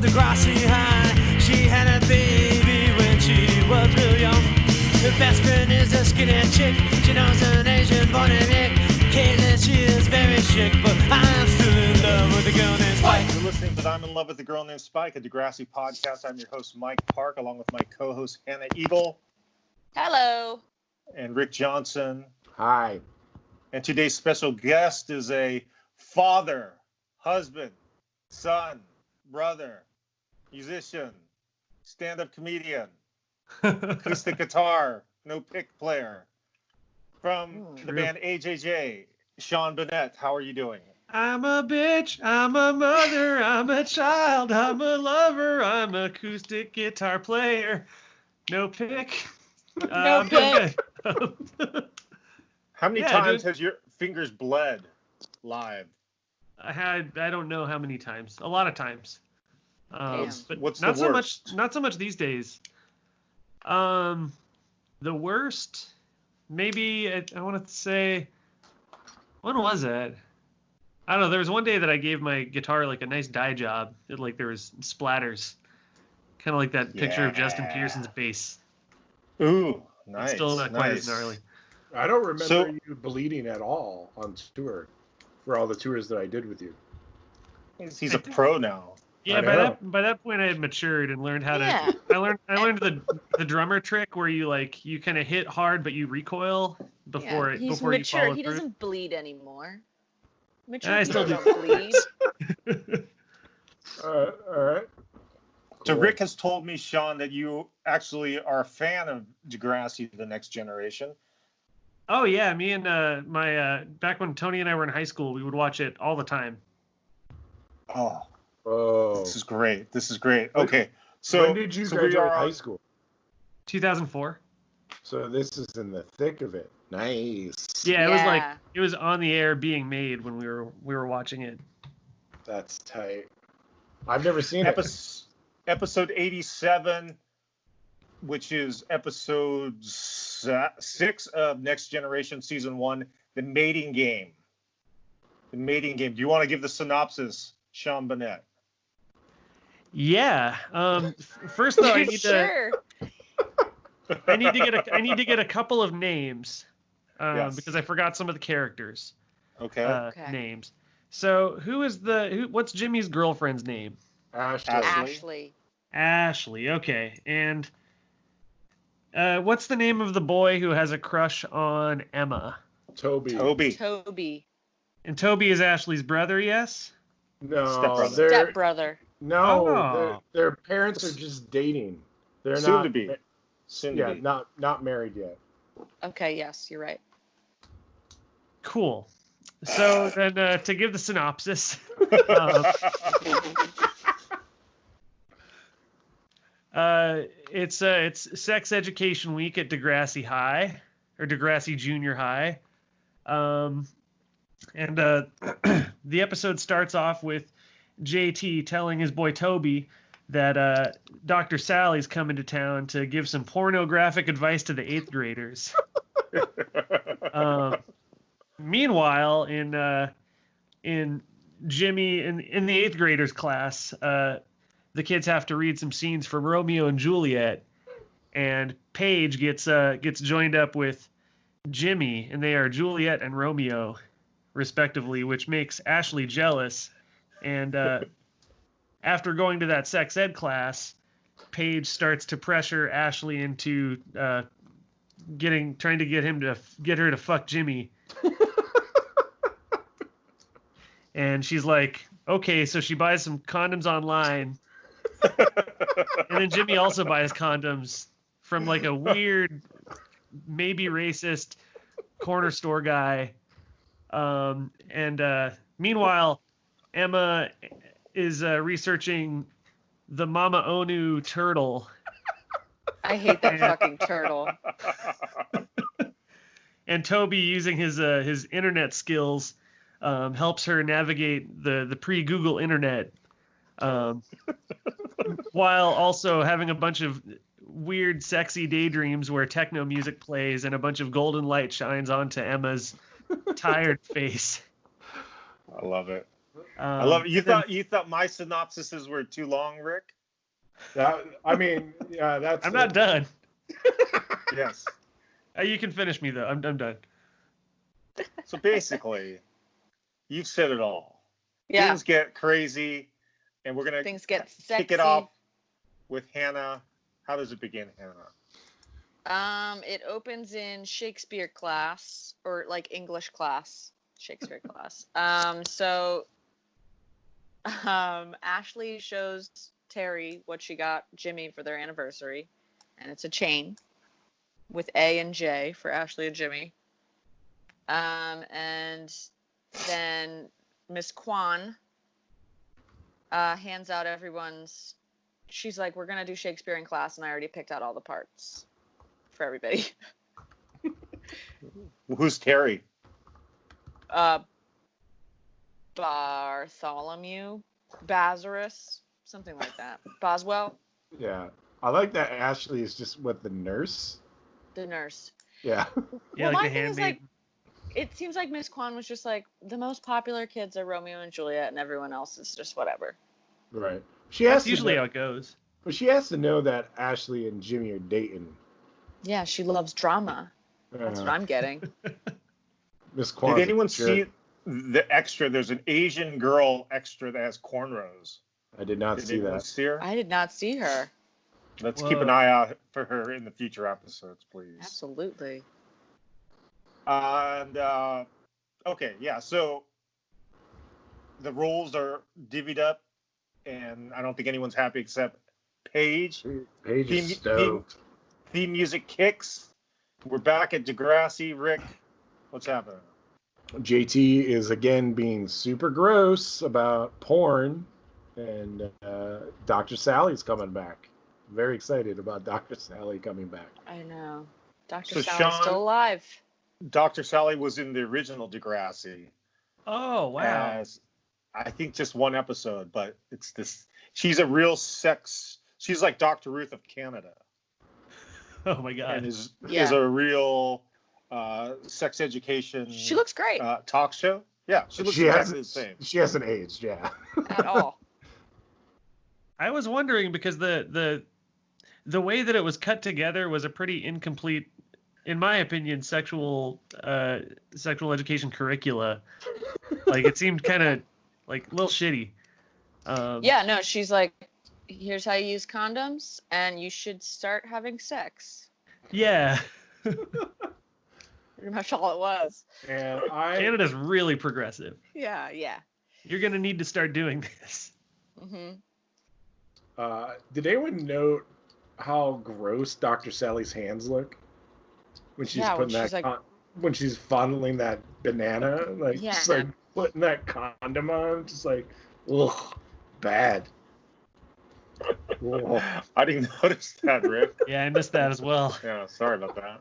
Degrassi High. She had a baby when she was real young. Her best friend is a skinny chick. She knows an Asian Bonnette. Caitlin, she is very chic, but I'm still in love with a girl named Spike. You're listening to I'm in Love with a Girl Named Spike, a Degrassi podcast. I'm your host, Mike Park, along with my co-host, Hannah Eagle. Hello. And Rick Johnson. Hi. And today's special guest is a father, husband, son, brother, musician, stand-up comedian, acoustic guitar, no pick player. From the band AJJ, Sean Bonnette. How are you doing? I'm a bitch, I'm a mother, I'm a child, I'm a lover, I'm an acoustic guitar player. No pick. No pick. How many times has your fingers bled live? I don't know how many times. A lot of times. But what's not the so worst? much. Not so much these days. The worst, maybe I want to say. When was it? I don't know. There was one day that I gave my guitar like a nice dye job. There was splatters, kind of like that picture of Justin Pearson's bass. Ooh, nice. It's still not quite as gnarly. I don't remember you bleeding at all on tour for all the tours that I did with you. He's a pro now. Yeah, by that point I had matured and learned how to. I learned the drummer trick where you kind of hit hard but you recoil before he's before mature. you follow He through. doesn't bleed anymore. Mature I still people don't bleed. All right. So Cool. Rick has told me, Sean, that you actually are a fan of Degrassi, The Next Generation. Oh yeah, me and my back when Tony and I were in high school, we would watch it all the time. Oh, this is great. Okay, so when did you graduate high school? 2004. So this is in the thick of it. Nice. Yeah, it was on the air being made when we were watching it. That's tight. I've never seen it. Episode 87, which is episode 6 of Next Generation Season 1, The Mating Game. The Mating Game. Do you want to give the synopsis, Sean Bonnette? Yeah. First though, I need to get a couple of names because I forgot some of the characters. Okay. Names. So what's Jimmy's girlfriend's name? Ashley. Ashley. Okay. And what's the name of the boy who has a crush on Emma? Toby. And Toby is Ashley's brother, yes? No, stepbrother. No, their parents are just dating. They're soon not to be. Soon to be. not married yet. Okay, yes, you're right. Cool. So then to give the synopsis, it's sex education week at Degrassi High or Degrassi Junior High. And the episode starts off with JT telling his boy Toby that Dr. Sally's coming to town to give some pornographic advice to the 8th graders. Meanwhile, in Jimmy in the 8th graders class, the kids have to read some scenes from Romeo and Juliet, and Paige gets joined up with Jimmy, and they are Juliet and Romeo, respectively, which makes Ashley jealous. And after going to that sex ed class, Paige starts to pressure Ashley into trying to get her to fuck Jimmy. And she's like, okay, so she buys some condoms online. And then Jimmy also buys condoms from like a weird, maybe racist corner store guy. Meanwhile, Emma is researching the Mama Onu turtle. I hate that fucking turtle. And Toby, using his internet skills, helps her navigate the pre-Google internet, while also having a bunch of weird, sexy daydreams where techno music plays and a bunch of golden light shines onto Emma's tired face. I love it. I love it. You and then- thought my synopsises were too long, Rick? Yeah, that's. I'm not done. Yes. You can finish me though. I'm done. So basically, you've said it all. Yeah. Things get crazy, and we're gonna Things get kick it sexy. off with Hannah. How does it begin, Hannah? It opens in Shakespeare class or like English class, Shakespeare class. So Ashley shows Terry what she got Jimmy for their anniversary, and it's a chain with A and J for Ashley and Jimmy. And then Miss Kwan hands out everyone's. She's like, we're gonna do Shakespeare in class, and I already picked out all the parts for everybody. Who's Terry? Bartholomew, Bazarus, something like that. Boswell, Yeah, I like that Ashley is just what the nurse. the nurse. Yeah. Yeah, Well, like my the thing is, handmaid. It seems like Miss Kwan was just like, the most popular kids are Romeo and Juliet, and everyone else is just whatever. Right. She has That's to usually know, how it goes. but she has to know that Ashley and Jimmy are dating. Yeah, she loves drama. That's what I'm getting. Miss Kwan. Did anyone see the extra? There's an Asian girl extra that has cornrows. I did not Did see anyone that. see her? I did not see her. Let's Whoa. keep an eye out for her in the future episodes, please. Absolutely. And okay, yeah. So the roles are divvied up, and I don't think anyone's happy except Paige. Paige is Theme- stoked. Theme music kicks. We're back at Degrassi. Rick, what's happening? JT is again being super gross about porn, and Dr. Sally's coming back. Very excited about Dr. Sally coming back. I know. Dr. So Sally's Sean- still alive. Dr. Sally was in the original Degrassi. Oh wow. As I think just one episode, but it's this. She's a real sex. She's like Dr. Ruth of Canada, Oh my god. and is Yeah. a real sex education. She looks great talk show. Yeah, she looks She exactly the hasn't. same. She hasn't aged. Yeah. at all. I was wondering because the way that it was cut together was a pretty incomplete, in my opinion, sexual education curricula. Like it seemed kind of like a little shitty. Yeah, no, she's like, here's how you use condoms, and you should start having sex. Yeah. Pretty much all it was. And Canada's really progressive. Yeah, yeah. You're gonna need to start doing this. hmm did anyone note how gross Dr. Sally's hands look when she's Yeah, when putting she's that like- when she's fondling that banana, like Yeah. just like putting that condom on, just like, ugh, bad. Ugh. I didn't notice that, Rick. Yeah, I missed that as well. Yeah, sorry about that.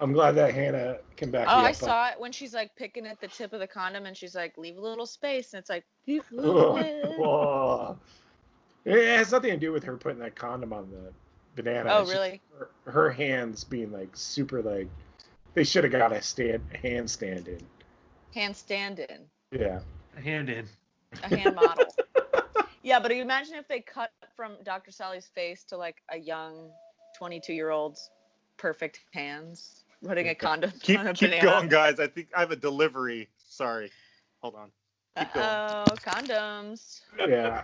I'm glad that Hannah can back Oh, me I up. saw it when she's like picking at the tip of the condom, and she's like, leave a little space, and it's like, Ugh. It has nothing to do with her putting that condom on the banana. oh, It's just really? her hands being like super like, they should have got a handstand in. Handstand in. Yeah. A hand in. A hand model. Yeah, but imagine if they cut from Dr. Sally's face to like a young 22-year-old's perfect hands, putting a condom on a Keep banana. going, guys. I think I have a delivery. Sorry. Hold on. Keep going. Uh-oh, condoms. Yeah.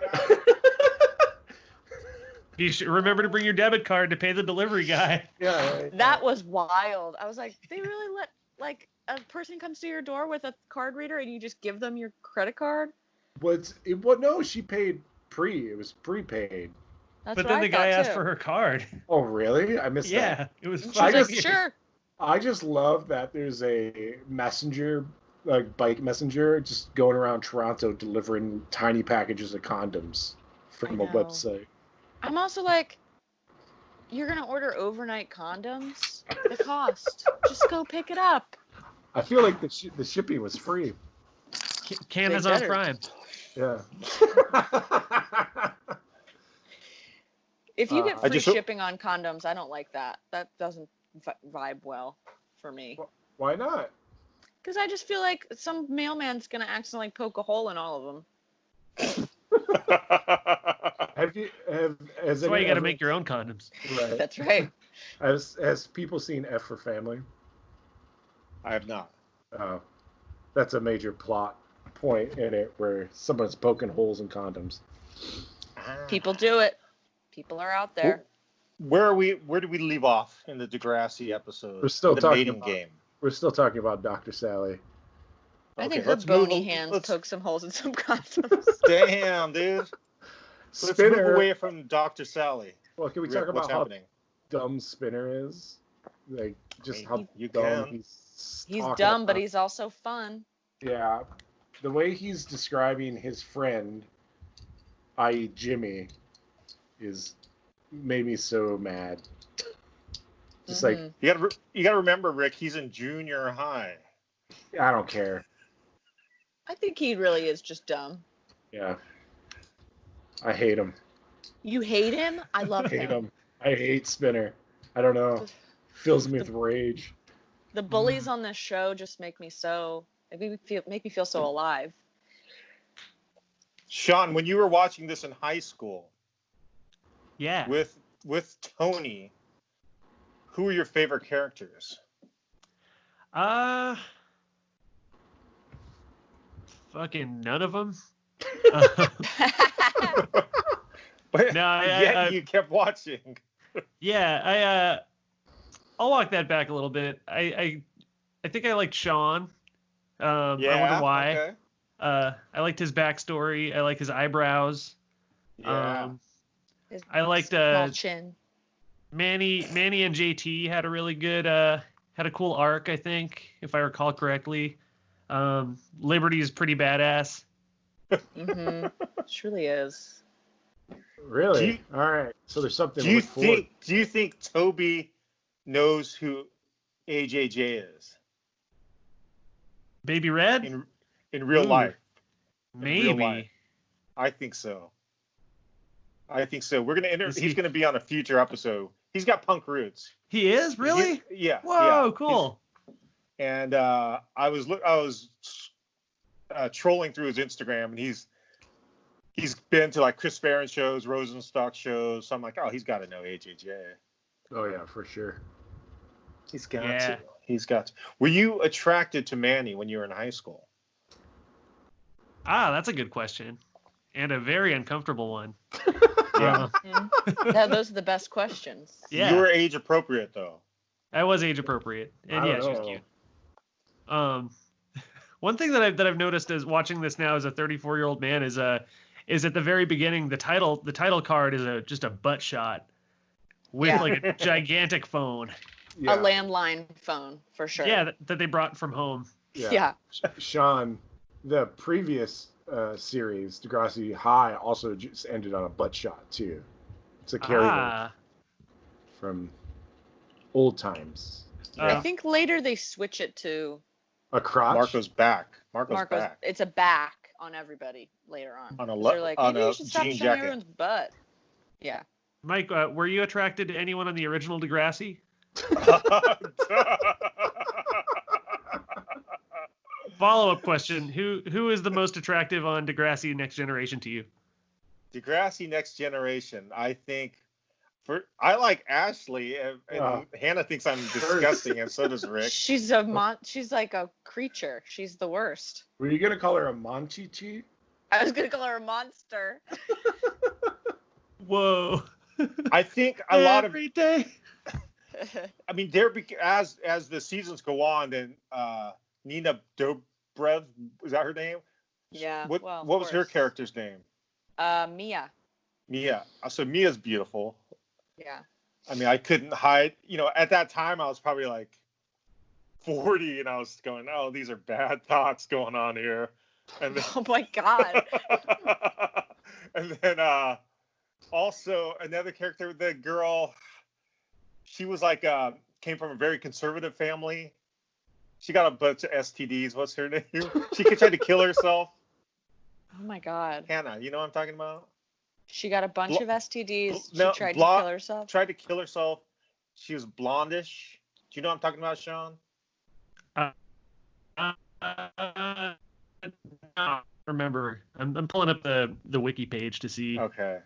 You should remember to bring your debit card to pay the delivery guy. Yeah. That was wild. I was like, they really let like a person comes to your door with a card reader and you just give them your credit card? No, she paid it was prepaid. That's But what then I the guy thought, asked too. for her card. Oh, really? I missed Yeah, that. it was And fun. she's I like, just- sure. I just love that there's a messenger, like bike messenger, just going around Toronto delivering tiny packages of condoms from I a know. website. I'm also like, you're going to order overnight condoms? The cost. Just go pick it up. I feel like the shipping was free. Amazon better. Prime. Yeah. If you get I free just- shipping on condoms, I don't like that. That doesn't vibe well for me. Why not? Because I just feel like some mailman's going to accidentally poke a hole in all of them. That's why you got to make your own condoms. Right. That's right. Has people seen F for Family? I have not. Oh, that's a major plot point in it where someone's poking holes in condoms. People do it. People are out there. Where did we leave off in the Degrassi episode? We're still the talking mating about- game. We're still talking about Dr. Sally. I Okay, think her let's move- bony hands let's- poke some holes in some condoms. Damn, dude. Let's move Spinner. away from Dr. Sally. Well, can we Rick, talk about what's how happening? dumb Spinner is? Like, just how You dumb can. He's talking dumb, but about- he's also fun. Yeah, the way he's describing his friend, i.e. Jimmy, made me so mad. Just like, Mhm. You gotta remember, Rick. He's in junior high. I don't care. I think he really is just dumb. Yeah, I hate him. You hate him? I love I hate him. him. I hate Spinner. I don't know. Fills me with rage. The bullies on this show just make me feel so alive. Sean, when you were watching this in high school Yeah. with Tony, who were your favorite characters? Fucking none of them. But No, yet you kept watching. Yeah, I'll walk that back a little bit. I think I liked Sean. I wonder why. Okay. I liked his backstory. I like his eyebrows. Yeah. His I liked small chin. Manny and JT had a really good had a cool arc, I think, if I recall correctly. Liberty is pretty badass. Mm-hmm. Truly is. Really? All right. So there's something to look forward. Do you think Toby knows who AJJ is Baby Red? in real Ooh. life? Maybe. life. I think so. We're gonna Is he's he- gonna be on a future episode. He's got punk roots. He is? Really? Yeah. Whoa, yeah. cool. And I was trolling through his Instagram, and he's been to like Chris Farron shows, Rosenstock shows. So I'm like, oh, he's got to know AJJ. Oh yeah, for sure. He's got Yeah. to. He's got to. Were you attracted to Manny when you were in high school? Ah, that's a good question. And a very uncomfortable one. Yeah. Those are the best questions. Yeah. You were age appropriate though. I was age appropriate. And I yeah, don't she was know. cute. One thing that I've noticed is watching this now as a 34-year-old man is at the very beginning the title card is just a butt shot with Yeah. like a gigantic phone. Yeah. A landline phone, for sure. Yeah, that they brought from home. Yeah. Sean, the previous series, Degrassi High, also just ended on a butt shot too. It's a carryover from old times. I think later they switch it to A crotch. Marco's back. Marco's back. It's a back on everybody later on. On a 'Cause le- they're like, on maybe a you should stop jean showing jacket. everyone's butt. Yeah. Mike, were you attracted to anyone on the original Degrassi? Follow-up question: Who is the most attractive on Degrassi Next Generation to you? Degrassi Next Generation. I think I like Ashley, and Hannah thinks I'm disgusting, and so does Rick. She's she's like a creature. She's the worst. Were you gonna call her a Monchichi? I was gonna call her a monster. Whoa! I think a lot of, Every day. I mean, as the seasons go on, then Nina Dobrev, is that her name? Yeah. What well, of was her course. character's name? Mia. Mia. So Mia's beautiful. Yeah. I mean, I couldn't hide. At that time, I was probably like 40, and I was going, "Oh, these are bad thoughts going on here." And then, Oh my God. and then also another character, the girl, she was like came from a very conservative family. She got a bunch of STDs. What's her name? She tried to kill herself. Oh my God. Hannah, you know what I'm talking about? She got a bunch Blo- of STDs. She no, tried to blo- kill herself. Tried to kill herself. She was blondish. Do you know what I'm talking about, Sean? Not remember. I'm pulling up the wiki page to see. Okay.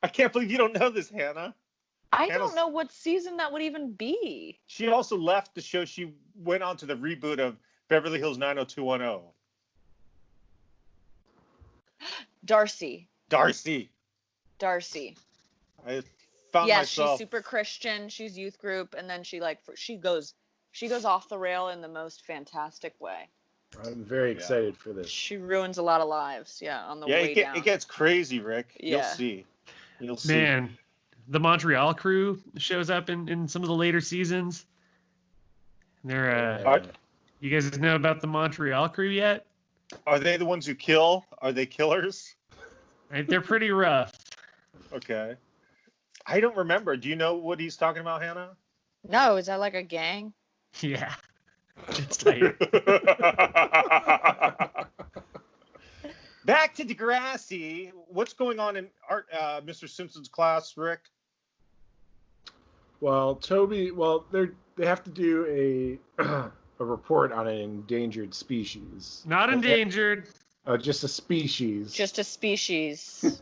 I can't believe you don't know this, Hannah. I Hannah's- don't know what season that would even be. She also left the show. She went on to the reboot of Beverly Hills 90210. Darcy. I found Yeah, myself. she's super Christian. She's youth group, and then she goes off the rail in the most fantastic way. I'm very excited for this. She ruins a lot of lives. Yeah, on the way down. It gets crazy, Rick. Yeah. You'll see. Man, the Montreal crew shows up in some of the later seasons. They're you guys know about the Montreal crew yet? Are they the ones who kill? Are they killers? They're pretty rough. Okay. I don't remember. Do you know what he's talking about, Hannah? No, is that like a gang? Yeah. It's tight. Back to Degrassi. What's going on in Mr. Simpson's class, Rick? Well, Toby, they have to do a report on an endangered species. Not endangered. Just a species. Just a species.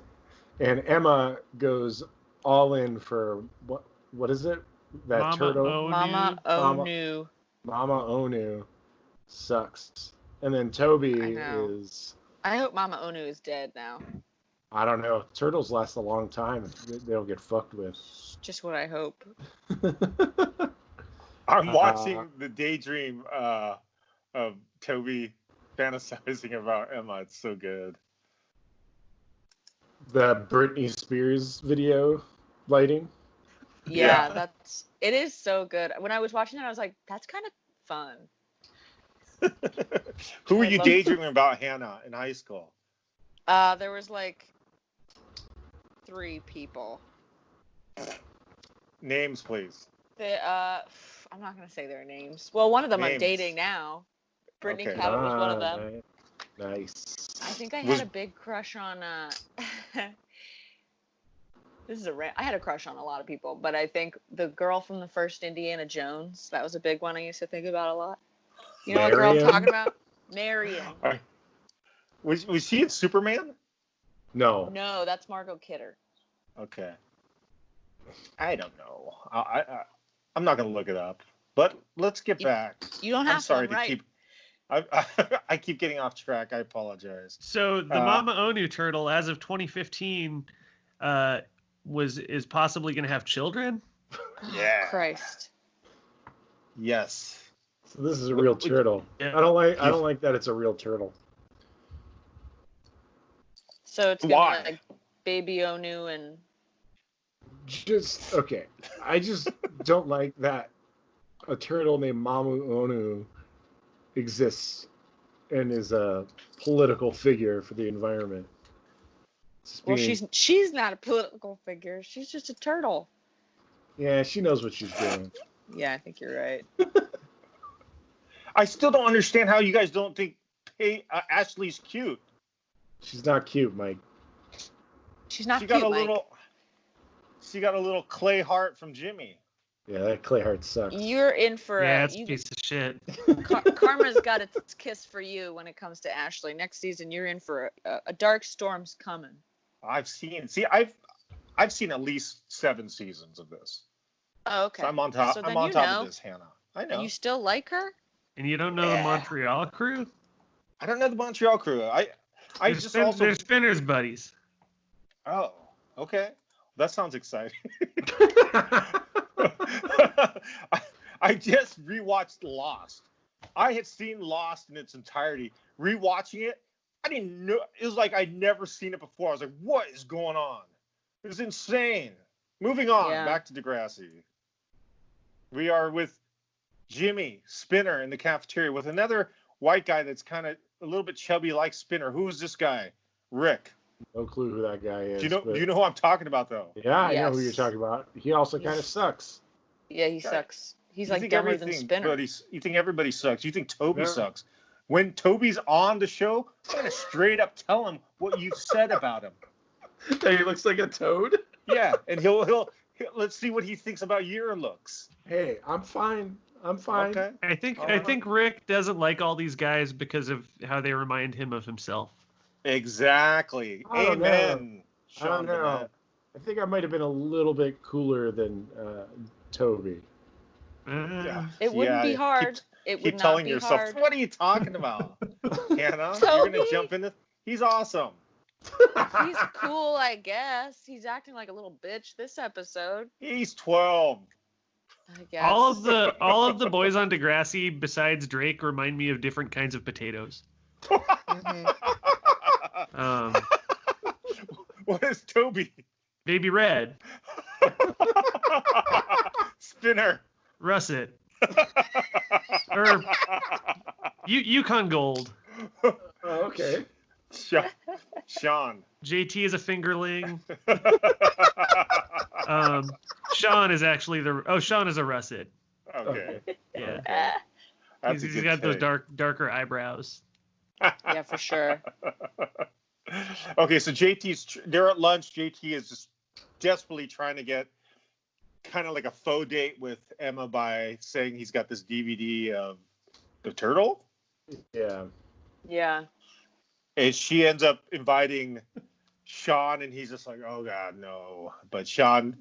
And Emma goes all in for what is it? That Mama turtle. Onu. Mama Onu. Mama Onu sucks. And then Toby is. I hope Mama Onu is dead now. I don't know. Turtles last a long time. They'll get fucked with. Just what I hope. I'm watching the daydream of Toby fantasizing about Emma. It's so good. The Britney Spears video lighting. Yeah, it is so good. When I was watching it, I was like, that's kind of fun. Who were you daydreaming about, Hannah, in high school? There was like 3 people. Names, please. I'm not gonna say their names. Well, one of them I'm Names. dating now. Brittany Okay. Cabot was one of them. Nice. I think I had a big crush on. I had a crush on a lot of people, but I think the girl from the first Indiana Jones, that was a big one I used to think about a lot. You know what girl I'm talking about? Marion. Was she in Superman? No. No, that's Margot Kidder. Okay. I don't know. I'm not gonna look it up. But let's get back. You don't have I'm sorry to, right? keep. I keep getting off track. I apologize. So the Mama Onu turtle, as of 2015, is possibly going to have children. Yeah. Christ. Yes. So this is a real turtle. Yeah. I don't like that it's a real turtle. So it's gonna Why? be like Baby Onu and. Just okay. I just don't like that a turtle named Mamu Onu exists and is a political figure for the environment. Well, she's not a political figure. She's just a turtle. Yeah, she knows what she's doing. Yeah, I think you're right. I still don't understand how you guys don't think Ashley's cute. She's not cute, Mike. She's not She cute, got a Mike. little clay heart from Jimmy. Yeah, that clay heart sucks. You're in for It's a piece of shit. Karma's got its kiss for you when it comes to Ashley. Next season, you're in for a dark storm's coming. I've seen at least 7 seasons of this. Oh, okay. So I'm on top. So I'm then on you top know. of this, Hannah. I know. And you still like her? And you don't know the Montreal crew? I don't know the Montreal crew. They're Spinner's buddies. Oh, okay. That sounds exciting. I just rewatched Lost. I had seen Lost in its entirety. Rewatching it, I didn't know. It was like I'd never seen it before. I was like, what is going on? It was insane. Moving on, back to Degrassi. We are with Jimmy Spinner in the cafeteria with another white guy that's kind of a little bit chubby like Spinner. Who is this guy? Rick. No clue who that guy is. Do you know who I'm talking about, though? Yeah, I know who you're talking about. He also kind of sucks. Yeah, he sucks. He's You like think dumber than Spinner. You think everybody sucks. You think Toby sucks. When Toby's on the show, I'm going to straight up tell him what you said about him. That he looks like a toad? Yeah, and he'll let's see what he thinks about your looks. Hey, I'm fine. I'm fine. Okay. I think Rick doesn't like all these guys because of how they remind him of himself. Exactly. I don't Amen. I don't Sean know. Bonnette. I think I might have been a little bit cooler than Toby. It wouldn't be hard. It would Keep not telling be yourself, hard. what are you talking about? Hannah, you're Toby? going to jump into... He's awesome. He's cool, I guess. He's acting like a little bitch this episode. He's 12. I guess. All of the boys on Degrassi besides Drake remind me of different kinds of potatoes. What is Toby? Baby Red, Spinner. Russet, or Yukon Gold. Oh, okay. Sean. JT is a fingerling. Sean is actually Sean is a russet. Okay. Yeah. That's He's a good got those take. darker eyebrows. Yeah, for sure. Okay, so they're at lunch. JT is just desperately trying to get kind of like a faux date with Emma by saying he's got this DVD of the turtle. Yeah. Yeah. And she ends up inviting Sean, and he's just like, oh, God, no. But Sean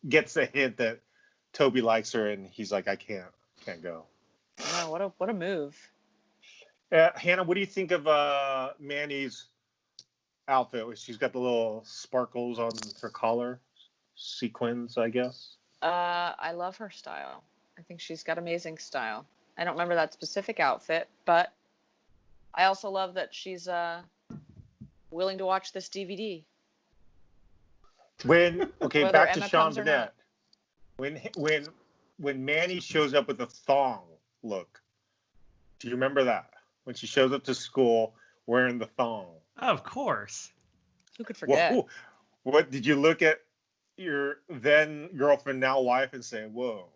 gets the hint that Toby likes her, and he's like, I can't go. Wow, what a move. Hannah, what do you think of Manny's outfit? She's got the little sparkles on her collar, sequins, I guess. I love her style. I think she's got amazing style. I don't remember that specific outfit, but I also love that she's willing to watch this DVD. Back to Emma Sean comes or Bonnette. When Manny shows up with a thong look, do you remember that? When she shows up to school wearing the thong. Of course. Who could forget? What did you look at your then girlfriend, now wife, and say, whoa?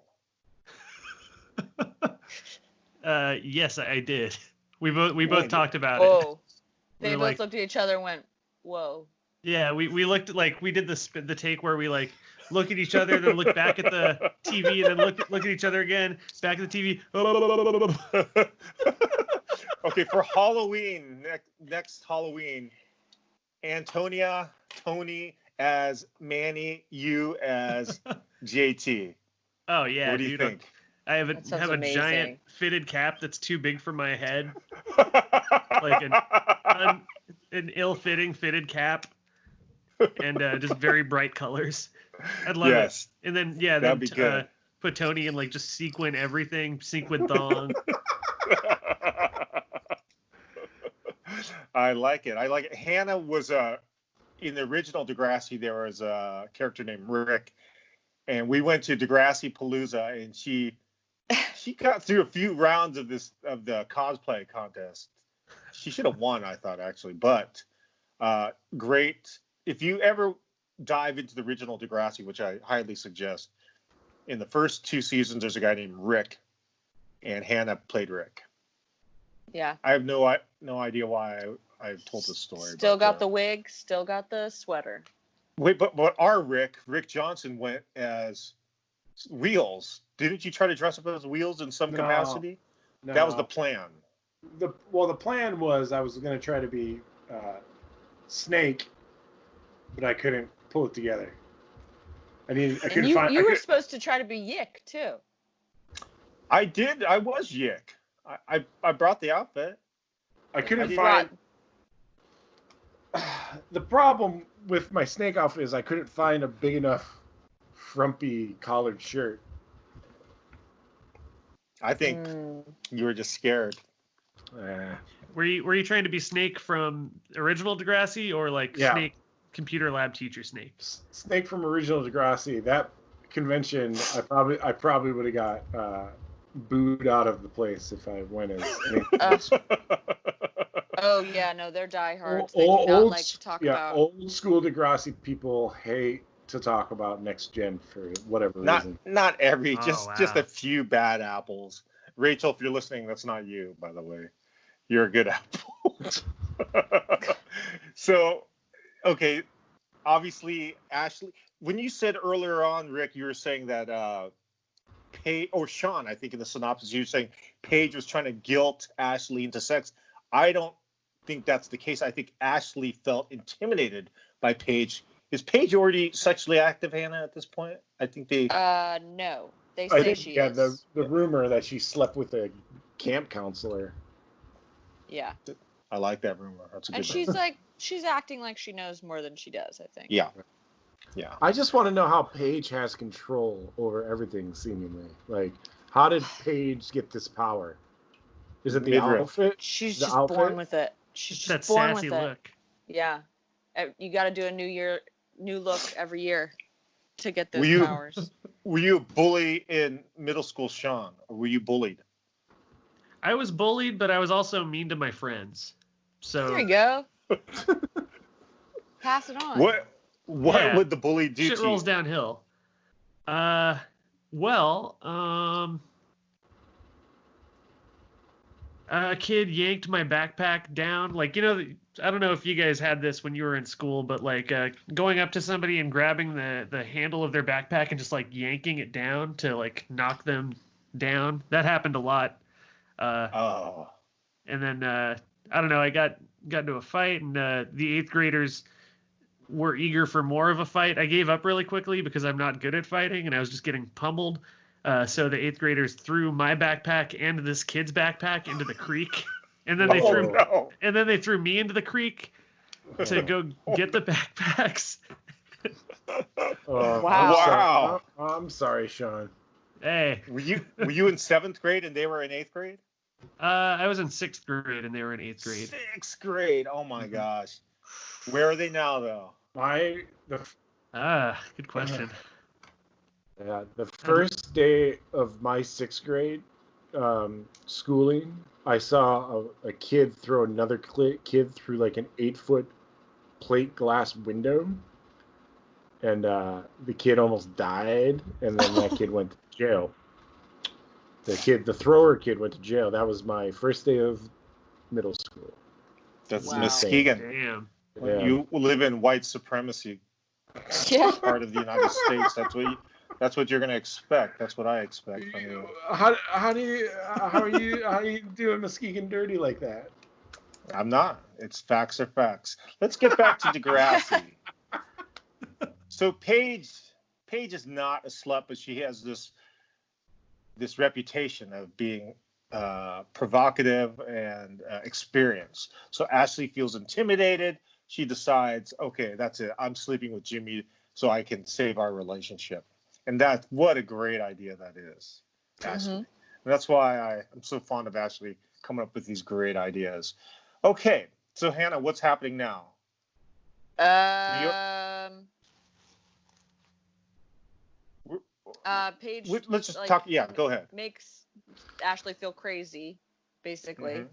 Yes, I did. We both talked about it. Whoa. They We both were like, looked at each other and went, whoa. yeah, we looked at, like, we did the take where we like look at each other, then look back at the TV, and then look at each other again, back at the TV. Okay, for Halloween, next Halloween, Antonia, Tony as Manny, you as JT. Oh yeah, What do you dude. think? I have That sounds a amazing. giant fitted cap that's too big for my head, like an ill-fitting fitted cap, and just very bright colors. I'd love Yes. it. And then That'd be good. put Tony in like just sequin everything, sequin thong. I like it. Hannah was in the original Degrassi. There was a character named Rick, and we went to Degrassi Palooza, and she got through a few rounds of the cosplay contest. She should have won, I thought, actually. But great. If you ever dive into the original Degrassi, which I highly suggest, in the first 2 seasons, there's a guy named Rick, and Hannah played Rick. Yeah. I have no idea why I told this story. Still got the wig, still got the sweater. Wait, but our Rick Johnson went as Wheels. Didn't you try to dress up as Wheels in some capacity? No. That was the plan. The plan was I was going to try to be Snake, but I couldn't pull it together. You were supposed to try to be Yick too. I did. I was Yick. I brought the outfit. I couldn't find. The problem with my Snake outfit is I couldn't find a big enough frumpy collared shirt. I think you were just scared. Were you trying to be Snake from original Degrassi or like Snake computer lab teacher Snake? Snake from original Degrassi. That convention, I probably would have got booed out of the place if I went as. Oh yeah, no, they're diehards. They do not like to talk about. Old school Degrassi people hate to talk about next gen for whatever reason. Not every, Oh, just a few bad apples. Rachel, if you're listening, that's not you, by the way. You're a good apple. So, okay, obviously, Ashley, when you said earlier on, Rick, you were saying that Paige, or Sean, I think in the synopsis, you were saying Paige was trying to guilt Ashley into sex. I don't think that's the case. I think Ashley felt intimidated by Paige. Is Paige already sexually active, Hannah, at this point? I think they... No. They I say think, she yeah, is. the rumor that she slept with a camp counselor. Yeah. I like that rumor. That's a good And she's like, she's acting like she knows more than she does, I think. Yeah. Yeah. I just want to know how Paige has control over everything, seemingly. Like, how did Paige get this power? Is it the Midriff. outfit? She's The just outfit? born with it. She's It's just that born sassy with it. look. Yeah. You got to do a new look every year to get those Were you- powers. Were you a bully in middle school, Sean? Or were you bullied? I was bullied, but I was also mean to my friends. So There you go. Pass it on. What Yeah. would the bully do shit to rolls you? downhill. A kid yanked my backpack down. Like, I don't know if you guys had this when you were in school, but like going up to somebody and grabbing the handle of their backpack and just like yanking it down to like knock them down. That happened a lot. Oh. And then I don't know, I got into a fight, and the 8th graders were eager for more of a fight. I gave up really quickly because I'm not good at fighting, and I was just getting pummeled. So the 8th graders threw my backpack and this kid's backpack into the creek, and then they threw me into the creek to go get the backpacks. Wow. I'm sorry, Sean. Hey, Were you in 7th grade and they were in 8th grade? I was in 6th grade and they were in 8th grade. 6th grade. Oh my gosh. Where are they now, though? Good question. Yeah, the first day of my 6th grade schooling, I saw a kid throw another kid through like an 8-foot plate glass window, and the kid almost died, and then that kid went to jail. The thrower kid went to jail. That was my first day of middle school. That's Wow. Muskegon. Damn. Yeah. You live in white supremacy Yeah. part of the United States. That's what you're gonna expect. That's what I expect from you. How are you doing Muskegon dirty like that? I'm not. It's facts are facts. Let's get back to Degrassi. So Paige is not a slut, but she has this reputation of being provocative and experienced. So Ashley feels intimidated. She decides, okay, that's it. I'm sleeping with Jimmy so I can save our relationship. And what a great idea that is, Ashley. And that's why I'm so fond of Ashley coming up with these great ideas. Okay, so Hannah, what's happening now? Paige. Let's just talk. Yeah, go ahead. Makes Ashley feel crazy, basically,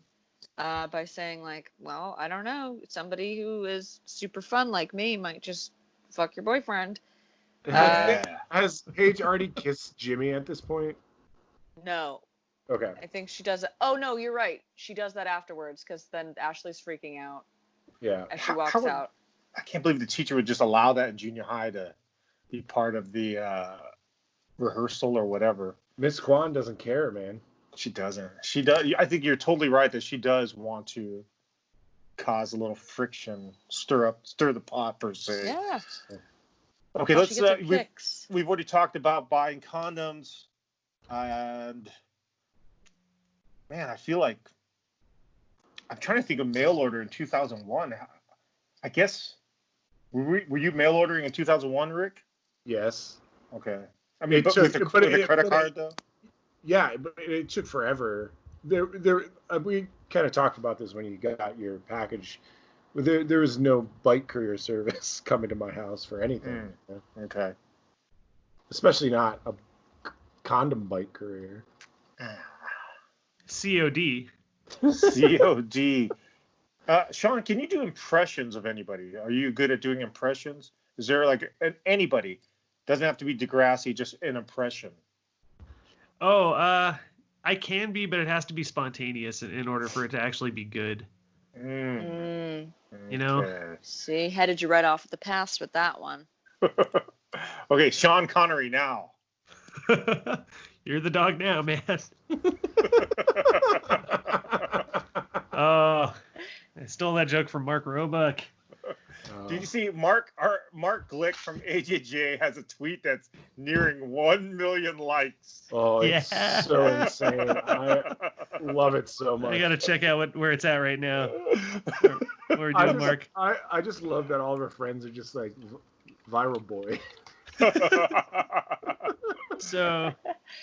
by saying like, well, I don't know, somebody who is super fun like me might just fuck your boyfriend. Has Paige already kissed Jimmy at this point? No. Okay. I think she does it. Oh no, you're right. She does that afterwards because then Ashley's freaking out Yeah. as she walks out. I can't believe the teacher would just allow that in junior high to be part of the rehearsal or whatever. Miss Kwan doesn't care, man. She doesn't. She does. I think you're totally right that she does want to cause a little friction, stir the pot per se. Yeah. Okay, Well, let's. she gets her kicks. We've already talked about buying condoms, and man, I feel like I'm trying to think of mail order in 2001. I guess were you mail ordering in 2001, Rick? Yes. Okay. I mean, with a credit card though. Yeah, but it took forever. We kind of talked about this when you got your package. There was no bike courier service coming to my house for anything. Okay. Especially not a condom bike courier. COD. COD. Sean, can you do impressions of anybody? Are you good at doing impressions? Is there like anybody? Doesn't have to be Degrassi, just an impression. Oh, I can be, but it has to be spontaneous in order for it to actually be good. You know? Okay. See, headed you right off at the pass with that one. Okay, Sean Connery now. You're the dog now, man. Oh, I stole that joke from Mark Roebuck. Did you see Mark Glick from AJJ has a tweet that's nearing 1 million likes? Oh, it's Yeah. so insane. I love it so much. I gotta check out where it's at right now. What are you doing, Mark? I just love that all of our friends are just like viral boy. So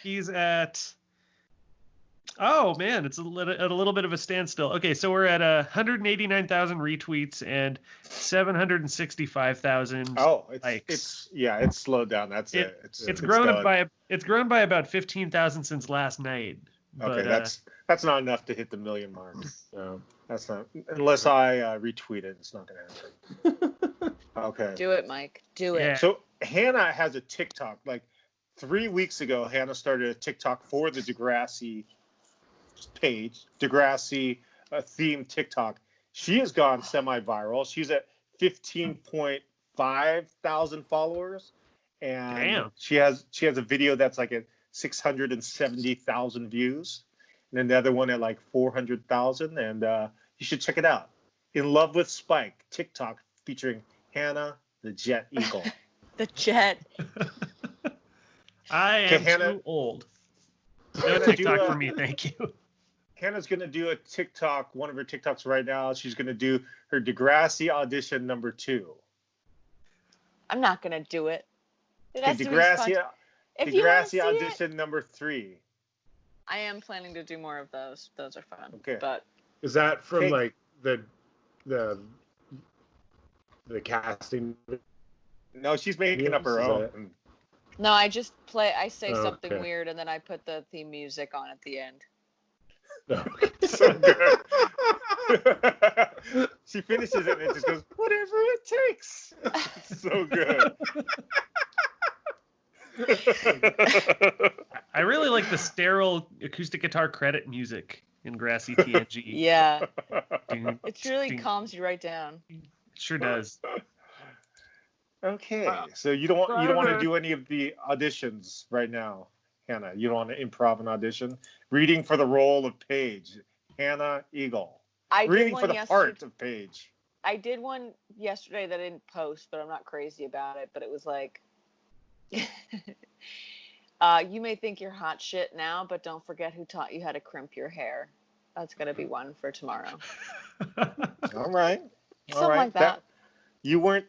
he's at. Oh man, it's at a little bit of a standstill. Okay, so we're at 189,000 retweets and 765,000. Oh, likes. it's slowed down. That's it. It's grown by about 15,000 since last night. Okay, But, that's not enough to hit the million mark. So, That's not unless I retweet it. It's not gonna happen. Okay. Do it, Mike. Do it. Yeah. So Hannah has a TikTok. Like 3 weeks ago, Hannah started a TikTok for the Degrassi page, Degrassi themed TikTok. She has gone semi-viral. She's at 15.5 thousand followers, and Damn. she has a video that's like at 670,000 views, and then the other one at like 400,000. And you should check it out. In Love with Spike TikTok featuring Hannah the Jet Eagle. The jet. I am Hannah- too old. No Hannah, TikTok do a- for me, thank you. Hannah's going to do a TikTok, one of her TikToks right now. She's going to do her Degrassi audition number 2. I'm not gonna do it. It has The to be spontaneous. Degrassi, If you want to see Degrassi it, audition number 3. I am planning to do more of those. Those are fun. Okay. But is that from Hey. like the casting? No, she's making up her Is own. that- no, I just play. I say something Okay. weird, and then I put the theme music on at the end. No. So good. She finishes it and it just goes, whatever it takes. It's so good. I really like the sterile acoustic guitar credit music in Grassy TNG. Yeah, Ding, it really ding. calms you right down. It sure does. Okay, so you don't want to do any of the auditions right now, Hannah. You don't want to improv an audition. Reading for the role of Paige, Hannah Eagle. I did Reading one for the yesterday. part of Paige. I did one yesterday that I didn't post, but I'm not crazy about it. But it was like, you may think you're hot shit now, but don't forget who taught you how to crimp your hair. That's gonna be one for tomorrow. All right. Something like that. You weren't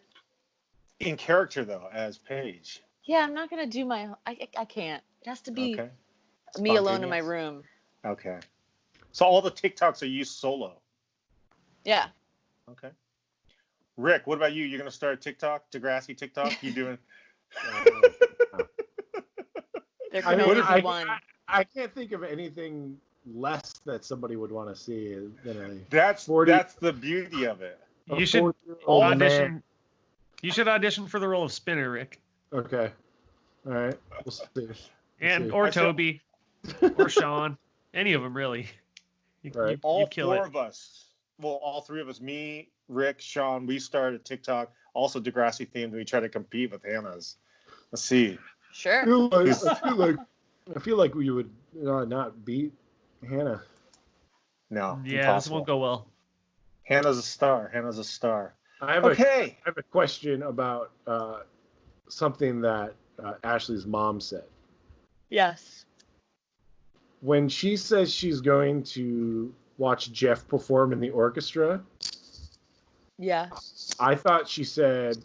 in character though as Paige. Yeah, I'm not gonna do my. I can't. It has to be Okay. me alone in my Spontaneous. room. Okay. So all the TikToks are you solo. Yeah. Okay. Rick, what about you? You're gonna start a TikTok, Degrassi TikTok? You doing? There I can mean, only I, be one. I can't think of anything less that somebody would want to see than a That's 40 the beauty of it. You should 40-year-old audition. man. You should audition for the role of Spinner, Rick, Okay. All right. We'll see. and see. or I shall- Toby, or Sean. Any of them really. Right. All you kill 4 it. of us, well, all 3 of us, me, Rick, Sean, we started TikTok, also Degrassi themed. We try to compete with Hannah's. Let's see. Sure. I feel like we would not beat Hannah. No, Yeah, impossible. this won't go well. Hannah's a star. Hannah's a star. I have Okay. I have a question about something that Ashley's mom said. Yes. When she says she's going to watch Jeff perform in the orchestra, Yeah. I thought she said,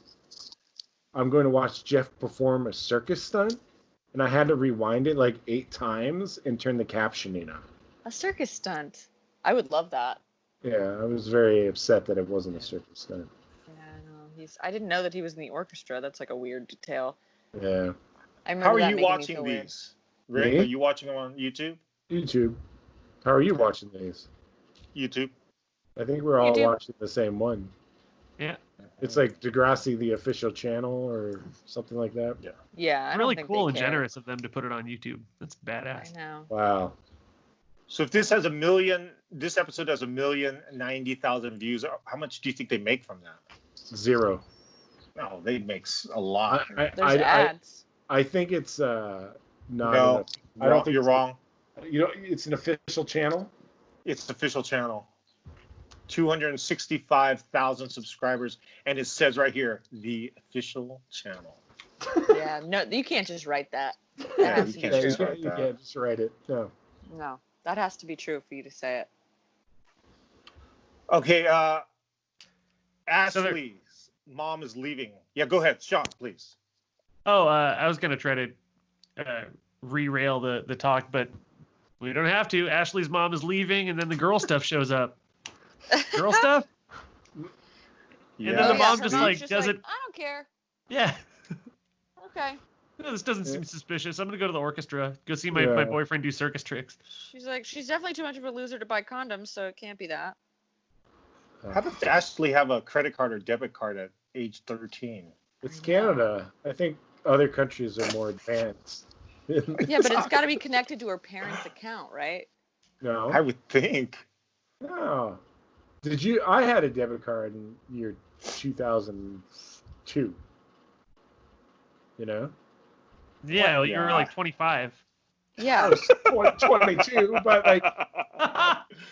I'm going to watch Jeff perform a circus stunt. And I had to rewind it like 8 times and turn the captioning on. A circus stunt. I would love that. Yeah, I was very upset that it wasn't a circus stunt. Yeah, no, I didn't know that he was in the orchestra. That's like a weird detail. Yeah. I remember How are that you making me watching feel weird. these? Rick, Me? are you watching them on YouTube? YouTube. How are you watching these? YouTube. I think we're all YouTube. watching the same one. Yeah. It's like Degrassi, the official channel, or something like that. Yeah. Yeah, I don't Really think cool they and care. generous of them to put it on YouTube. That's I badass. know. Wow. So if this has this episode has 1,090,000 views, how much do you think they make from that? 0. No, they make a lot. There's ads. I think it's not No. enough I don't think you're wrong. It's an official channel. It's the official channel. 265,000 subscribers, and it says right here, the official channel. Yeah, no, you can't just write that. That Yeah, has you to can't be just true. write You that. can't just write it. No. No, that has to be true for you to say it. Okay, Ashley's mom is leaving. Yeah, go ahead, Sean, please. Oh, I was gonna try to re-rail the talk, but we don't have to. Ashley's mom is leaving, and then the girl stuff shows up. Girl stuff? Yeah. then the mom her just, mom's like, does like, it- I don't care. Yeah. Okay. No, this doesn't seem suspicious. I'm gonna go to the orchestra, go see my Yeah. boyfriend do circus tricks. She's like, she's definitely too much of a loser to buy condoms, so it can't be that. How does Ashley have a credit card or debit card at age 13? It's Canada. I think other countries are more advanced. Yeah, but it's got to be connected to her parents' account, right? No. I would think. No. Did you? I had a debit card in year 2002. You know? Yeah, you were Yeah. like 25. I Yeah. was 22, but like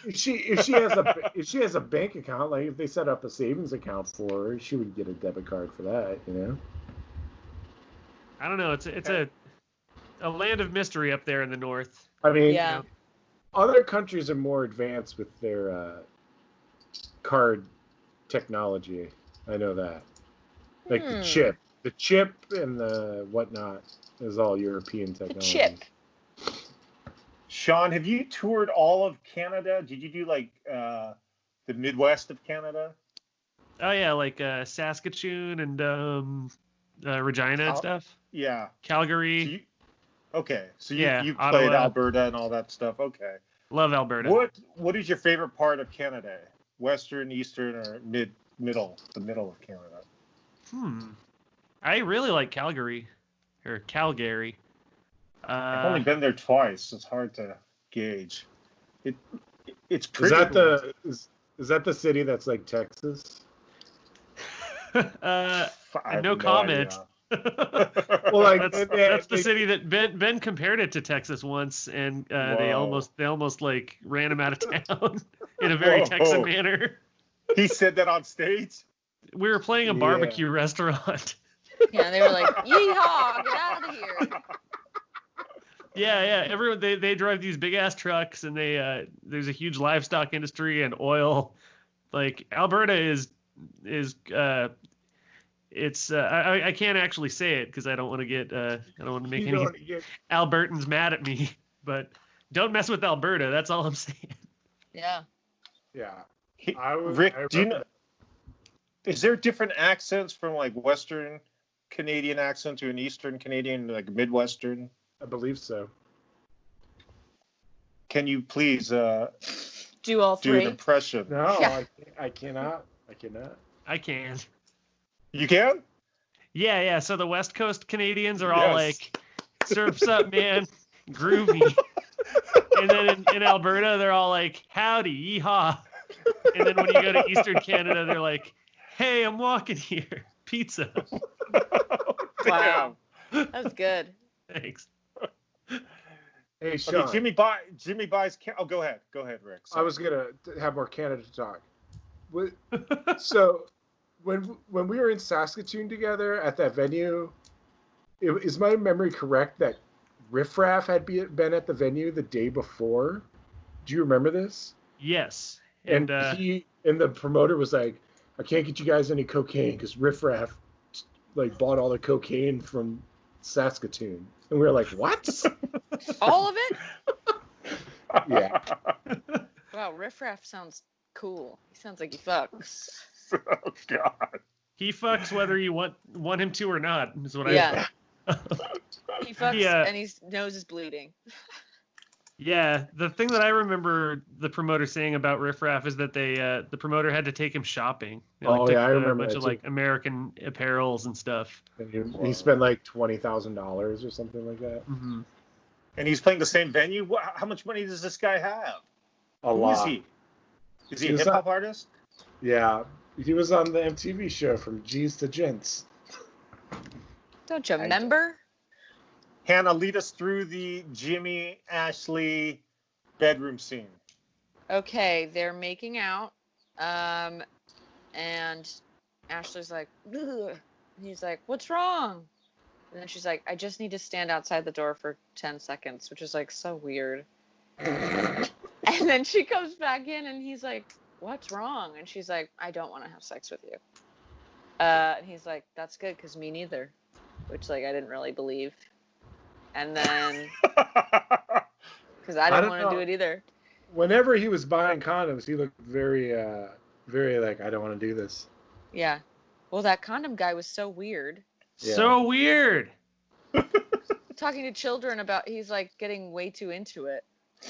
if she has a bank account, like if they set up a savings account for her, she would get a debit card for that, you know? I don't know. It's a land of mystery up there in the north. I mean, Yeah. other countries are more advanced with their card technology. I know that. Like the chip and the whatnot is all European The technology. chip. Sean, have you toured all of Canada? Did you do like the Midwest of Canada? Oh yeah, like Saskatchewan and Regina and stuff. Yeah. Calgary. So Yeah, you Ottawa. played Alberta and all that stuff. Okay. Love Alberta. What is your favorite part of Canada? Western, Eastern, or middle? The middle of Canada. I really like Calgary. I've only been there twice. It's hard to gauge. It's Is pretty. that the city that's like Texas? I have no comment. idea. Well, like That's the city that Ben compared it to Texas once, and they Whoa. almost like ran him out of town in a very Whoa. Texan manner. He said that on stage. We were playing a barbecue restaurant. Yeah, they were like, yeehaw, get out of here. Yeah. Everyone they drive these big ass trucks, and there's a huge livestock industry and oil. Like Alberta I can't actually say it because I don't want to get I don't want to make any Albertans mad at me. But don't mess with Alberta. That's all I'm saying. Yeah. Yeah. Rick, do you know? Is there different accents from like Western Canadian accent to an Eastern Canadian, like Midwestern? I believe so. Can you please Do all do an three. impression? No, Yeah. I cannot. I cannot. I can. You can? Yeah. So the West Coast Canadians are all Yes. like, "Surf's up, man, groovy," and then in Alberta they're all like, "Howdy, yeehaw," and then when you go to Eastern Canada they're like, "Hey, I'm walking here, pizza." Wow. That was good. Thanks. Hey, Sean. Okay, Jimmy buys. Oh, go ahead, Rick. I was gonna have more Canada talk. So, when we were in Saskatoon together at that venue, is my memory correct that Riff Raff had been at the venue the day before? Do you remember this? Yes. And the promoter was like, "I can't get you guys any cocaine because Riff Raff like bought all the cocaine from Saskatoon," and we were like, "What?" All of it? Yeah. Wow, Riff Raff sounds cool. He sounds like he fucks. Oh God. He fucks whether you want him to or not. Is what Yeah. He fucks Yeah. and his nose is bleeding. Yeah, the thing that I remember the promoter saying about Riff Raff is that the promoter had to take him shopping. They, Oh, took yeah, I remember a bunch that of too. like American apparels and stuff. And he spent like $20,000 or something like that. Mm-hmm. And he's playing the same venue. How much money does this guy have? A Who lot. is he? Is he a He was hip hop artist? Yeah, he was on the MTV show From G's to Gents. Don't you remember? Hannah, lead us through the Jimmy Ashley bedroom scene. Okay, they're making out, and Ashley's like, ugh. He's like, what's wrong? And then she's like, I just need to stand outside the door for 10 seconds, which is like so weird. And then she comes back in and he's like, what's wrong? And she's like, I don't want to have sex with you. And he's like, that's good, because me neither. Which, like, I didn't really believe. And then, because I didn't want to do it either. Whenever he was buying condoms, he looked very, very like, I don't want to do this. Yeah. Well, that condom guy was so weird. Yeah. So weird. Talking to children about, he's like getting way too into it.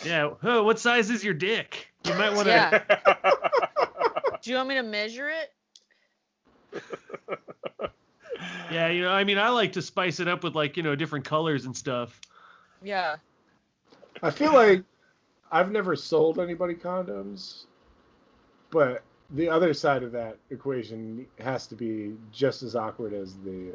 Yeah. Oh, what size is your dick? You might want to. Yeah. Do you want me to measure it? Yeah, I mean, I like to spice it up with, like, different colors and stuff. Yeah. I feel like I've never sold anybody condoms, but the other side of that equation has to be just as awkward as the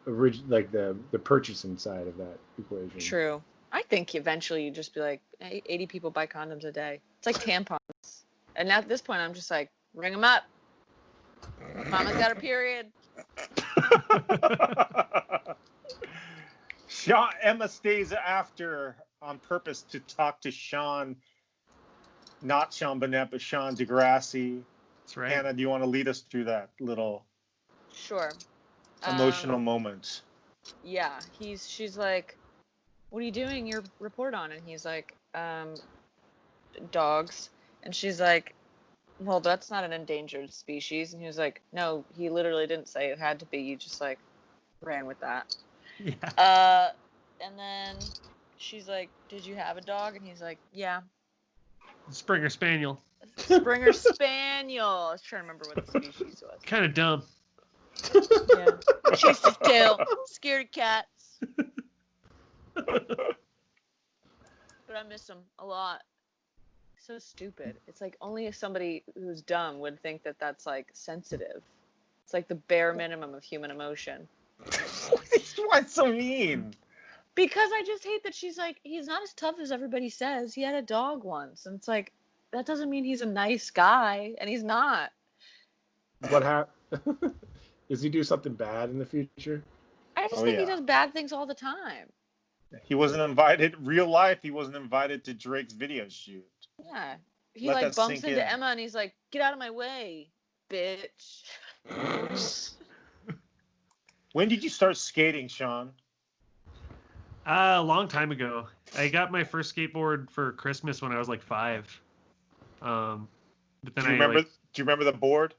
the purchasing side of that equation. True. I think eventually you just be like, hey, 80 people buy condoms a day. It's like tampons. And at this point, I'm just like, ring them up. Mama's got her period. Emma stays after on purpose to talk to Sean, not Sean Bonnette, but Sean Degrassi. That's right. Hannah, do you want to lead us through that little Sure. emotional moment? Yeah. She's like, what are you doing your report on? And he's like, dogs. And she's like, well, that's not an endangered species. And he was like, no, he literally didn't say it had to be. You just like ran with that. Yeah. And then she's like, did you have a dog? And he's like, yeah. Springer Spaniel. Springer Spaniel. I was trying to remember what the species was. Kind of dumb. Yeah. Chased his tail. Scared of cats. But I miss him a lot. So stupid. It's like only if somebody who's dumb would think that that's like sensitive. It's like the bare minimum of human emotion. What's so mean? Because I just hate that she's like, he's not as tough as everybody says. He had a dog once. And it's like, that doesn't mean he's a nice guy. And he's not. What happened? Does he do something bad in the future? I just think he does bad things all the time. He wasn't invited. Real life, he wasn't invited to Drake's video shoot. Yeah. He Let like that bumps sink into in. Emma and he's like, get out of my way, bitch. When did you start skating, Sean? A long time ago. I got my first skateboard for Christmas when I was like 5. But then Do you remember the board?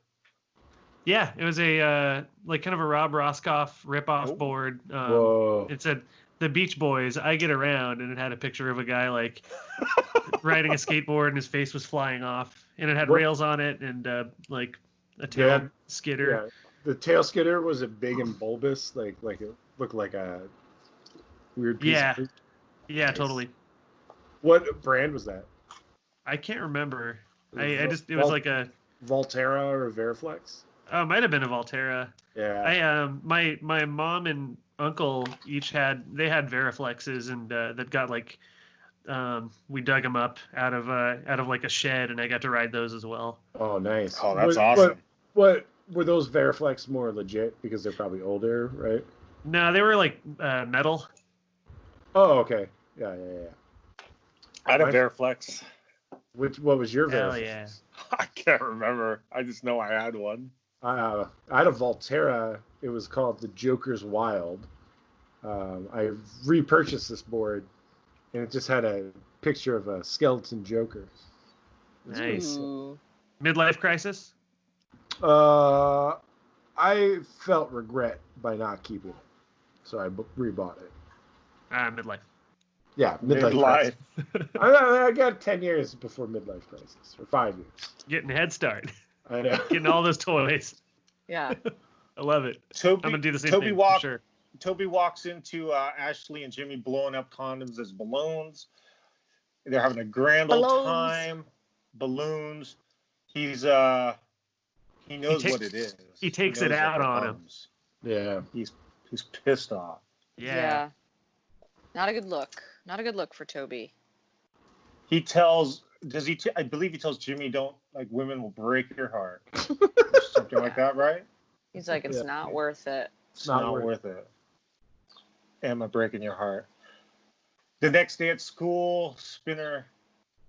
Yeah, it was a like kind of a Rob Roscoff ripoff Oh. board. Whoa. It said "The Beach Boys, I Get Around," and it had a picture of a guy like riding a skateboard and his face was flying off, and it had What? rails on it and like a tail skidder. Yeah. The tail skidder, was it big and bulbous? Like it looked like a weird piece Yeah. of fruit? Yeah, Nice. totally. What brand was that? I can't remember. Was It was like a Volterra or Veriflex? it might have been a Volterra. Yeah. My mom and uncle each had Veriflexes and that got like we dug them up out of like a shed and I got to ride those as well. Oh, nice. Oh, that's What- awesome. What were those Veriflex more legit because they're probably older, right? No, they were like metal. Oh, okay. Yeah. I had a Mine- Veriflex. What was your Hell Veriflex? yeah. I can't remember. I just know I had one. I had a Volterra. It was called the Joker's Wild. I repurchased this board, and it just had a picture of a skeleton Joker. Nice. Ooh. Midlife crisis? I felt regret by not keeping it, so I rebought it. Midlife. Yeah, midlife crisis. I got 10 years before midlife crisis, or 5 years. Getting a head start. I know. Getting all those toys. Yeah. I love it. Toby, I'm gonna do the same Toby thing walk- for sure. Toby walks into Ashley and Jimmy blowing up condoms as balloons. They're having a grand old Balloons. time. Balloons. He knows He takes- what it is. he takes knows it out that on they're him. bums. Yeah. He's pissed off. Yeah. Not a good look. Not a good look for Toby. He tells, I believe he tells Jimmy, don't, like, women will break your heart. Something like that, right? He's like, it's not worth it. It's not worth it. Emma breaking your heart. The next day at school, Spinner,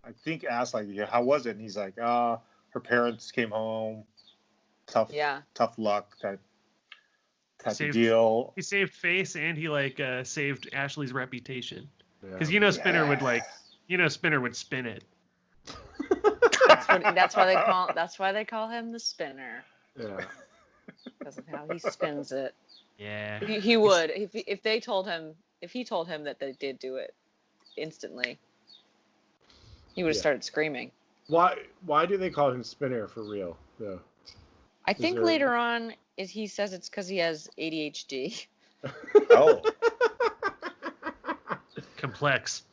I think, asked, like, how was it? And he's like, her parents came home. Tough luck type of deal. He saved face and he saved Ashley's reputation. Because Spinner would Spinner would spin it. That's why they call him the Spinner. Yeah. Because of how he spins it. Yeah. He would if he told him that they did do it instantly. He would have started screaming. Why do they call him Spinner for real? Yeah. I think later on he says it's because he has ADHD. Oh. Complex.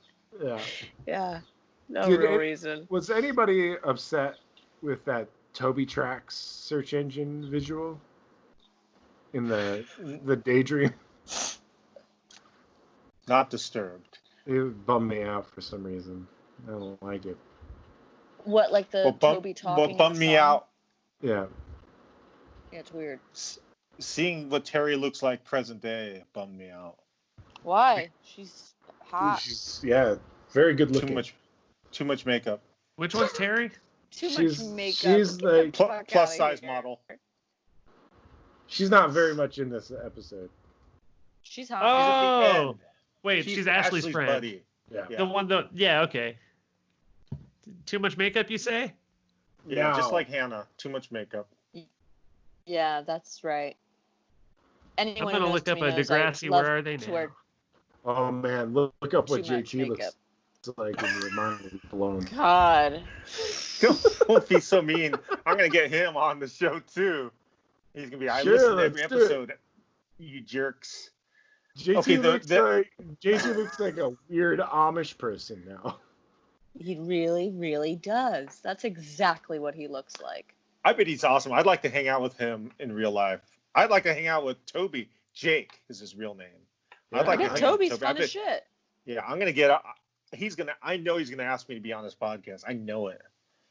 Yeah. Yeah. No real reason. Was anybody upset with that Toby Tracks search engine visual in the daydream? Not disturbed. It bummed me out for some reason. I don't like it. What, like the Toby talking? What bummed me out? Yeah. Yeah, it's weird. Seeing what Terry looks like present day bummed me out. Why? She's hot. She's very good looking. Too much makeup. Which one's Terry? Too much makeup. She's like plus size model. She's not very much in this episode. She's hot. Oh, wait, she's Ashley's friend. Buddy. Yeah. The one that, okay. Too much makeup, you say? Yeah, just like Hannah. Too much makeup. Yeah, that's right. Anyone I'm gonna look up a Degrassi. Where are they now? Oh man, look up what JT looks like and your mind will be blown. God. Don't be so mean. I'm gonna get him on the show too. He's gonna be. I listen to every episode. You jerks. JT looks like a weird Amish person now. He really, really does. That's exactly what he looks like. I bet he's awesome. I'd like to hang out with him in real life. I'd like to hang out with Toby. Jake is his real name. Yeah. I'd like to hang Toby's out with Toby. fun as shit. Yeah, I'm gonna get. I know he's gonna ask me to be on his podcast. I know it.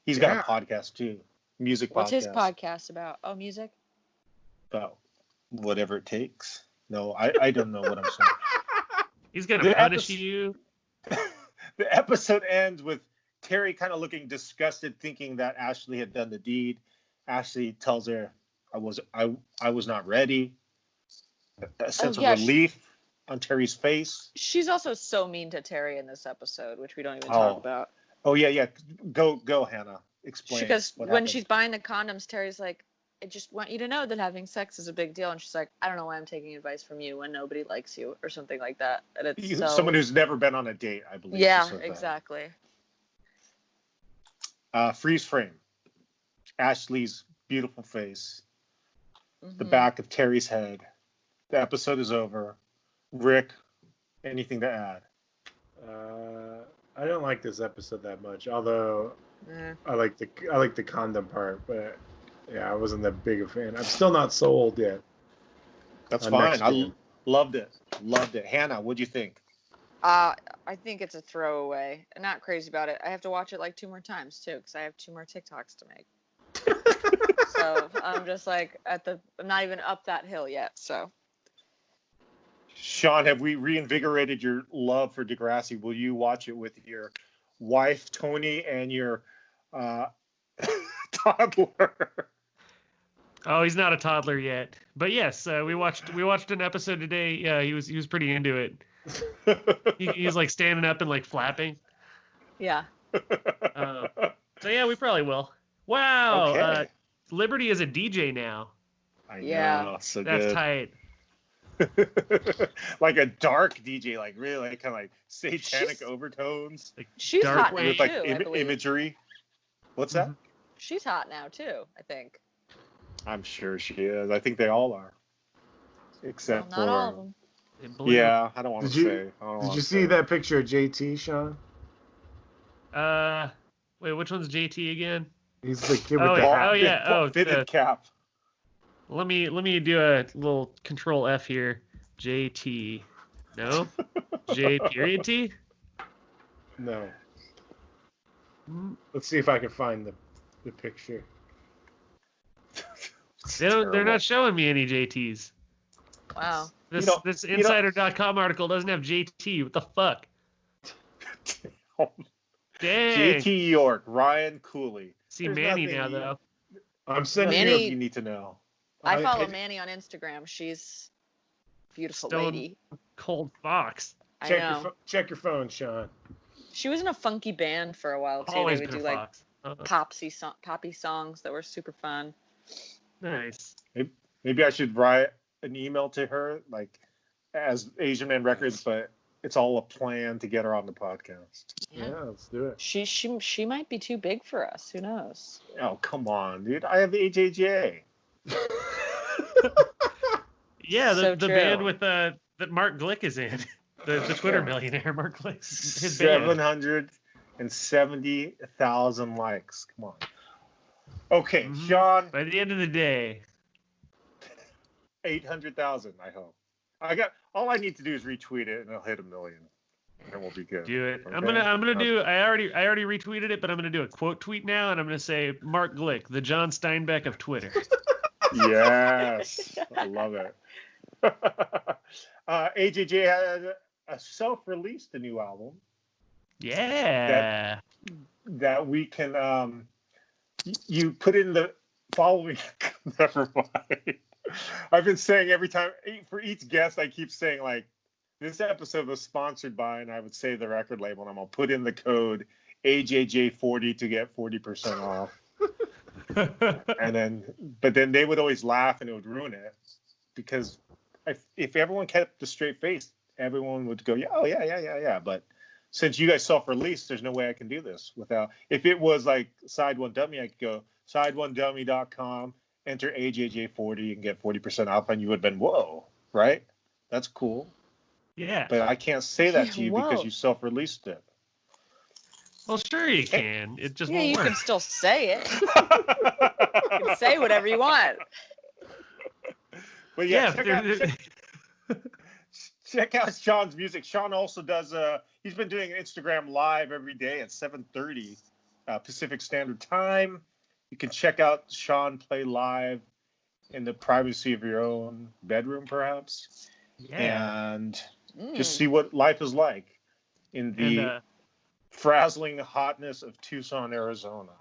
He's got a podcast too, music podcast. What's his podcast about? Oh, music. About whatever it takes. No, I don't know what I'm saying. He's gonna punish you. The episode ends with Terry kind of looking disgusted, thinking that Ashley had done the deed. Ashley tells her, "I was not ready." A sense of relief on Terry's face. She's also so mean to Terry in this episode, which we don't even talk about. Oh yeah. Go, Hannah. Explain. Because when she's buying the condoms, Terry's like, "I just want you to know that having sex is a big deal," and she's like, "I don't know why I'm taking advice from you when nobody likes you," or something like that. And it's someone who's never been on a date, I believe. Yeah, exactly. Freeze frame. Ashley's beautiful face. The back of Terry's head. The episode is over. Rick, anything to add? I don't like this episode that much, although I like the condom part, but yeah, I wasn't that big a fan. I'm still not sold yet. That's fine. I loved it. Hannah, what'd you think? I think it's a throwaway. I'm not crazy about it. I have to watch it like 2 more times too, because I have 2 more TikToks to make. So I'm just like I'm not even up that hill yet. So. Sean, have we reinvigorated your love for Degrassi? Will you watch it with your wife Tony and your toddler? Oh, he's not a toddler yet, but yes, we watched an episode today. Yeah, he was pretty into it. He's like standing up and like flapping. Yeah. So yeah, we probably will. Wow. Okay. Liberty is a DJ now. I know. So that's good. tight. Like a dark DJ, like really kind of like satanic overtones. Like she's hot now with too, like imagery. What's that? She's hot now too, I think. I'm sure she is. I think they all are, except not all of them. Yeah, I don't want to say. Did you see that picture of JT, Sean? Wait, which one's JT again? He's the kid with the hat. Oh yeah, fitted cap. Let me do a little control F here. JT. No? J period T? No. Mm, Let's see if I can find the picture. They're not showing me any JTs. Wow. This Insider.com article doesn't have JT. What the fuck? Dang. JT York, Ryan Cooley. See There's Manny nothing now, you- though. I'm sending Manny- you. You need to know. I follow I- Manny on Instagram. She's a beautiful Stone- lady. Cold Fox. I Check know. check your phone, Sean. She was in a funky band for a while too. Always They would been do a like Fox. poppy songs that were super fun. Nice. Maybe I should write an email to her, like as Asian Man Records, but it's all a plan to get her on the podcast. Yeah, let's do it. She might be too big for us. Who knows? Oh, come on, dude. I have AJJ. Yeah, So the true. band with that Mark Glick is in. The Twitter millionaire Mark Glick. His band. 770,000 likes. Come on. Okay, Mhm. Sean, By the end of the day. 800,000, I hope. All I need to do is retweet it and it'll hit 1 million. And we'll be good. Do it. Okay? I'm gonna do. I already retweeted it, but I'm gonna do a quote tweet now, and I'm gonna say Mark Glick, the John Steinbeck of Twitter. Yes, I love it. AJJ had a self-released a new album Yeah. that we can. You put in the following. Never mind. I've been saying every time for each guest, I keep saying like, this episode was sponsored by, and I would say the record label, and I'm gonna put in the code AJJ40 to get 40% off. But then they would always laugh and it would ruin it, because if everyone kept the straight face, everyone would go, yeah, oh yeah. But since you guys self-released, there's no way I can do this without. If it was like Side One Dummy, I could go sideonedummy.com, enter AJJ40 and get 40% off, and you would have been, whoa, right? That's cool. Yeah. But I can't say that to you Whoa. because you self-released it. Well, sure you can. It just Yeah, won't you work. can still say it. You can say whatever you want. But Yeah. check out Sean's music. Sean also does he's been doing an Instagram live every day at 7:30 Pacific Standard Time. You can check out Sean play live in the privacy of your own bedroom, perhaps, Yeah. and just see what life is like in the And frazzling hotness of Tucson, Arizona.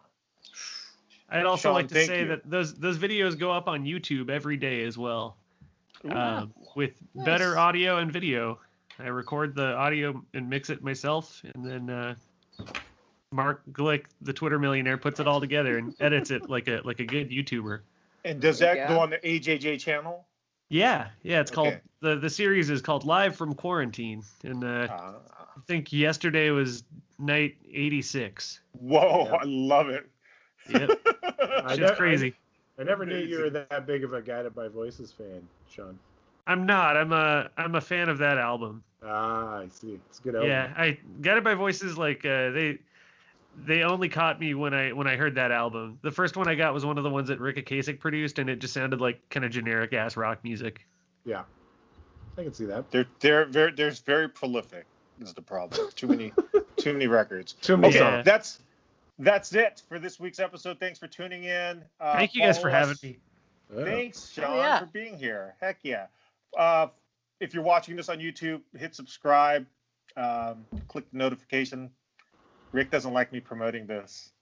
I'd also Sean, like to thank say you. that those videos go up on YouTube every day as well, with Nice. better audio and video. I record the audio and mix it myself, and then Mark Glick, the Twitter millionaire, puts it all together and edits it like a good YouTuber. And does There that you go go. on the AJJ channel? Yeah. It's Okay. called the series is called Live from Quarantine, and I think yesterday was night 86. Whoa, Yeah. I love it. Yep, I shit's ne- crazy. I never knew you were that big of a Guided by Voices fan, Sean. I'm not. I'm a fan of that album. Ah, I see. It's a good album. Yeah, I Guided by Voices, like they only caught me when I heard that album. The first one I got was one of the ones that Rick Ocasek produced, and it just sounded like kind of generic ass rock music. Yeah. I can see that. They're very prolific. Is the problem? Too many records. Too many Yeah. songs. That's it for this week's episode. Thanks for tuning in. Thank you guys for follow having us. me. Yeah. Thanks, Sean, yeah. for being here. Heck yeah. If you're watching this on YouTube, hit subscribe. Click the notification. Rick doesn't like me promoting this.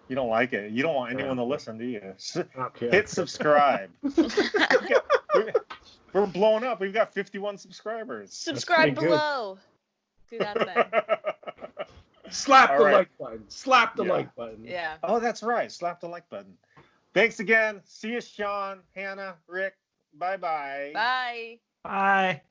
You don't like it. You don't want anyone to listen, do you? Okay. Hit subscribe. We're blowing up. We've got 51 subscribers. Subscribe pretty good. below. Do that thing. Slap All the right. like button. Slap the Yeah. like button. Yeah. Oh, that's right. Slap the like button. Thanks again. See you, Sean, Hannah, Rick. Bye-bye. Bye. Bye.